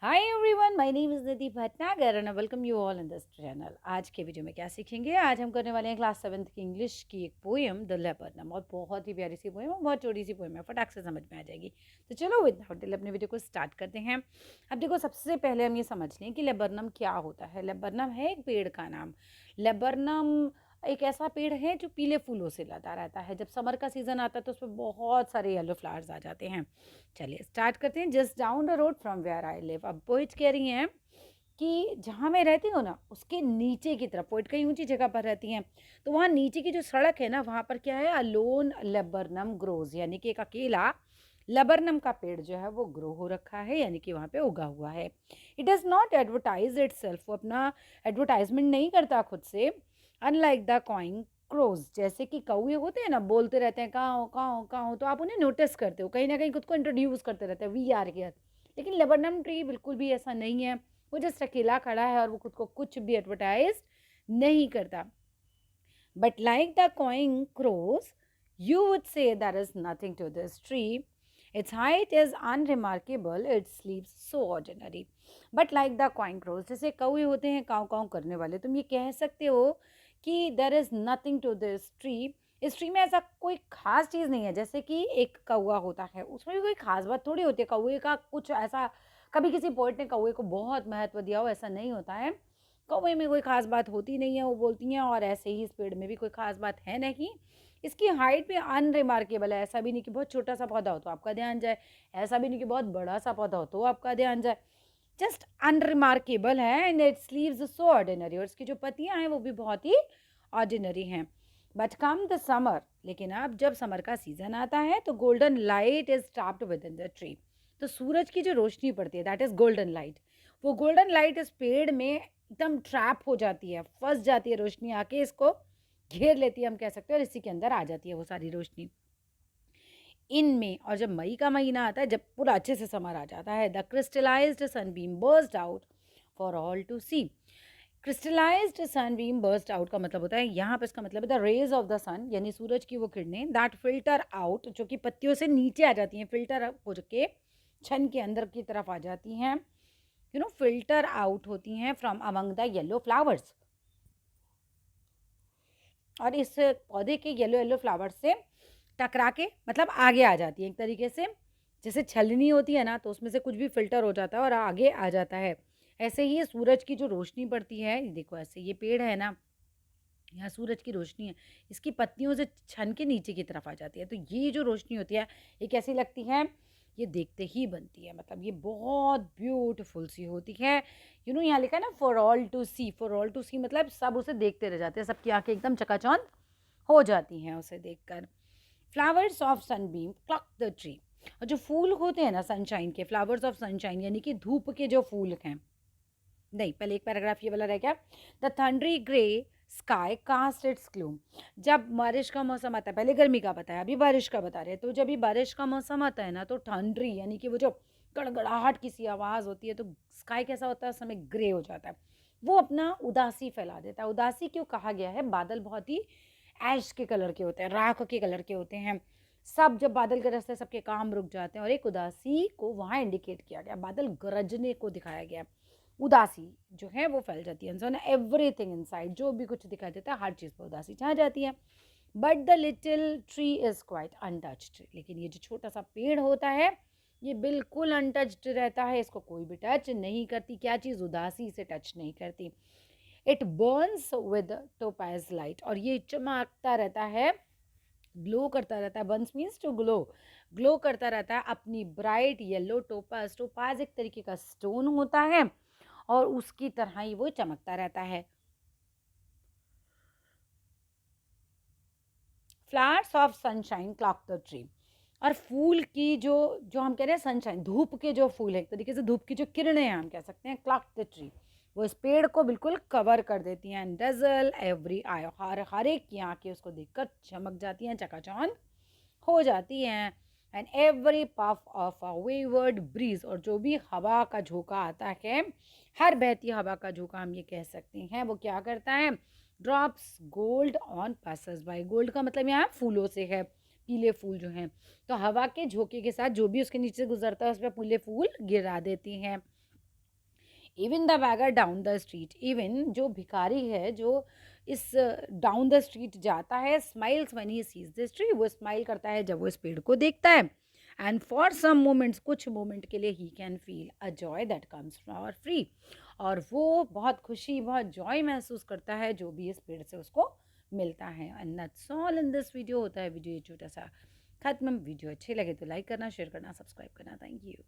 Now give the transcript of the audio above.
Hi everyone, my name is Nidhi Bhatnagar and I welcome you all in this channel. आज के video में क्या सीखेंगे? आज हम करने वाले हैं क्लास 7th की इंग्लिश की एक पोएम द लेपर्डनम। और बहुत ही प्यारी सी पोएम और बहुत छोटी सी पोएम है, फटाक से समझ में आ जाएगी। तो चलो विदाउट डिले अपने वीडियो को स्टार्ट करते हैं। अब देखो, सबसे पहले हम ये समझ लें कि लेबरनम क्या होता है। लेबरनम है एक पेड़ का नाम। लेबरनम एक ऐसा पेड़ है जो पीले फूलों से लदा रहता है। जब समर का सीजन आता है तो उसमें बहुत सारे येलो फ्लावर्स आ जाते हैं। चलिए स्टार्ट करते हैं। Just down the road from where I live. अब पोइट कह रही हैं कि जहाँ मैं रहती हूँ ना, उसके नीचे की तरफ, पोइट कहीं ऊंची जगह पर रहती हैं, तो वहाँ नीचे की जो सड़क है ना, वहाँ पर क्या है, अलोन लेबरनम ग्रोज, यानी कि एक अकेला लबरनम का पेड़ जो है वो ग्रो हो रखा है, यानी कि वहाँ पे उगा हुआ है। It does not advertise it self, वो अपना एडवर्टाइजमेंट नहीं करता खुद से। अनलाइक द कॉइंग क्रोज, जैसे कि कौवे होते हैं ना, बोलते रहते हैं कहाँ हो कहाँ हो कहाँ हो, तो आप उन्हें नोटिस करते हो, कहीं ना कहीं खुद को इंट्रोड्यूस करते रहते हैं, वी आर हियर। लेकिन लेबरनम ट्री बिल्कुल भी ऐसा नहीं है। वो जस्ट अकेला खड़ा है और वो खुद को कुछ भी एडवर्टाइज नहीं करता। But like the cawing crows, you would say there is nothing to this tree. Its height is unremarkable, its leaves so ordinary. But like the cawing crows, जैसे कौवे होते हैं काव काव करने वाले, तुम ये कह सकते हो कि there is nothing to this tree. इस ट्री में ऐसा कोई खास चीज़ नहीं है। जैसे कि एक कौवा होता है, उसमें भी कोई खास बात थोड़ी होती है। कौवे का कुछ ऐसा, कभी किसी पोइट ने कौवे को बहुत महत्व दिया हो, ऐसा नहीं होता है। कौवे में कोई खास बात होती नहीं है, वो बोलती हैं, और ऐसे ही इस पेड़ में भी कोई खास बात है नहीं। इसकी हाइट भी अनरिमार्केबल है। ऐसा भी नहीं कि बहुत छोटा सा पौधा हो तो आपका ध्यान जाए, ऐसा भी नहीं कि बहुत बड़ा सा पौधा हो तो आपका ध्यान जाए। जस्ट अनरिमार्केबल है। And it's leaves so ordinary, और इसकी जो पत्तियां हैं वो भी बहुत ही ऑर्डिनरी हैं। बट कम द समर, लेकिन अब जब समर का सीजन आता है तो golden light is trapped with in the tree. तो सूरज की जो रोशनी पड़ती है, दैट इज गोल्डन लाइट। वो गोल्डन लाइट इस पेड़ में एकदम ट्रैप हो जाती है, फंस जाती है, रोशनी आके इसको घेर लेती है, हम कह सकते हैं, और इसी के अंदर आ जाती है वो सारी रोशनी इनमें। और जब मई का महीना आता है, जब पूरा अच्छे से समर आ जाता है, the crystallised sunbeam burst out for all to see. Crystallised sunbeam burst out का मतलब होता है, यहाँ पे इसका मतलब है the rays of the sun, यानी सूरज की वो किरणें, दैट फिल्टर आउट, जो कि पत्तियों से नीचे आ जाती हैं, फिल्टर हो के छन के अंदर की तरफ आ जाती हैं, फिल्टर आउट होती हैं from among the yellow flowers. और इस पौधे के येलो येलो फ्लावर्स से टकरा के मतलब आगे आ जाती है, एक तरीके से जैसे छलनी होती है ना, तो उसमें से कुछ भी फिल्टर हो जाता है और आगे आ जाता है। ऐसे ही सूरज की जो रोशनी पड़ती है, देखो ऐसे ये पेड़ है ना, यहाँ सूरज की रोशनी है, इसकी पत्तियों से छन के नीचे की तरफ आ जाती है। तो ये जो रोशनी होती है, ये कैसी लगती है? ये देखते ही बनती है, मतलब ये बहुत ब्यूटीफुल सी होती है। यहाँ लिखा है ना, for all to see. For all to see मतलब सब उसे देखते रह जाते हैं, सबकी आंखें एकदम चकाचौंध हो जाती हैं उसे देखकर। Flowers of Sunbeam clock the tree. और जो फूल होते हैं ना सनशाइन के, फ्लावर्स ऑफ सनशाइन यानी कि धूप के जो फूल हैं, नहीं पहले एक पैराग्राफ ये वाला रह गया। The thundery grey sky cast its gloom. जब बारिश का मौसम आता है, पहले गर्मी का बताया, अभी बारिश का बता रहे हैं, तो जब भी बारिश का मौसम आता है ना, तो ठंडरी यानी कि वो जो गड़गड़ाहट की सी आवाज़ होती है, तो स्काई कैसा होता है, उस समय ग्रे हो जाता है, वो अपना उदासी फैला देता है। उदासी क्यों कहा गया है? बादल बहुत ही ऐश के कलर के होते हैं, राख के कलर के होते हैं। सब जब बादल गरजते हैं, सबके काम रुक जाते हैं, और एक उदासी को वहाँ इंडिकेट किया गया, बादल गरजने को दिखाया गया। उदासी जो है वो फैल जाती है, एवरीथिंग इनसाइड, जो भी कुछ दिखाई देता है, हर चीज़ पर उदासी छा जाती है। But the little tree is quite untouched. लेकिन ये जो छोटा सा पेड़ होता है, ये बिल्कुल अनटच्ड रहता है, इसको कोई भी टच नहीं करती। क्या चीज़? उदासी से टच नहीं करती। It burns with topaz light, और ये चमकता रहता है, ग्लो करता रहता है। Burns means to glow, glow करता रहता है अपनी ब्राइट येलो टोपाज। टोपाज एक तरीके का स्टोन होता है, और उसकी तरह ही वो चमकता रहता है। Flowers of sunshine clock the tree. और फूल की जो जो हम कह रहे हैं सनशाइन, धूप के जो फूल है, एक तरीके से धूप की जो किरणें हैं, हम कह सकते हैं, क्लॉक द ट्री, वो इस पेड़ को बिल्कुल कवर कर देती हैं। डजल एवरी आई, हर एक की आंखें उसको देखकर चमक जाती हैं, चकाचौंध हो जाती हैं। And every puff of a wayward breeze, और जो भी हवा का झोंका आता है, हर बहती हवा का झोंका हम ये कह सकते हैं, वो क्या करता है? Drops gold on passers bye. Gold का मतलब यहाँ फूलों से है, पीले फूल जो हैं, तो हवा के झोंके के साथ जो भी उसके नीचे से गुजरता है, उस पर पीले फूल गिरा देती हैं। Even the bagger down the street, even जो भिखारी है जो इस डाउन द स्ट्रीट जाता है, smiles when he sees this tree, वो स्माइल करता है जब वो इस पेड़ को देखता है। एंड फॉर सम मोमेंट्स, कुछ मोमेंट के लिए he can feel a joy that comes for free, और वो बहुत खुशी, बहुत जॉय महसूस करता है जो भी इस पेड़ से उसको मिलता है। And that's all in this video. होता है वीडियो ये छोटा सा खत्म। वीडियो अच्छे लगे तो लाइक करना, शेयर करना, सब्सक्राइब करना। Thank you.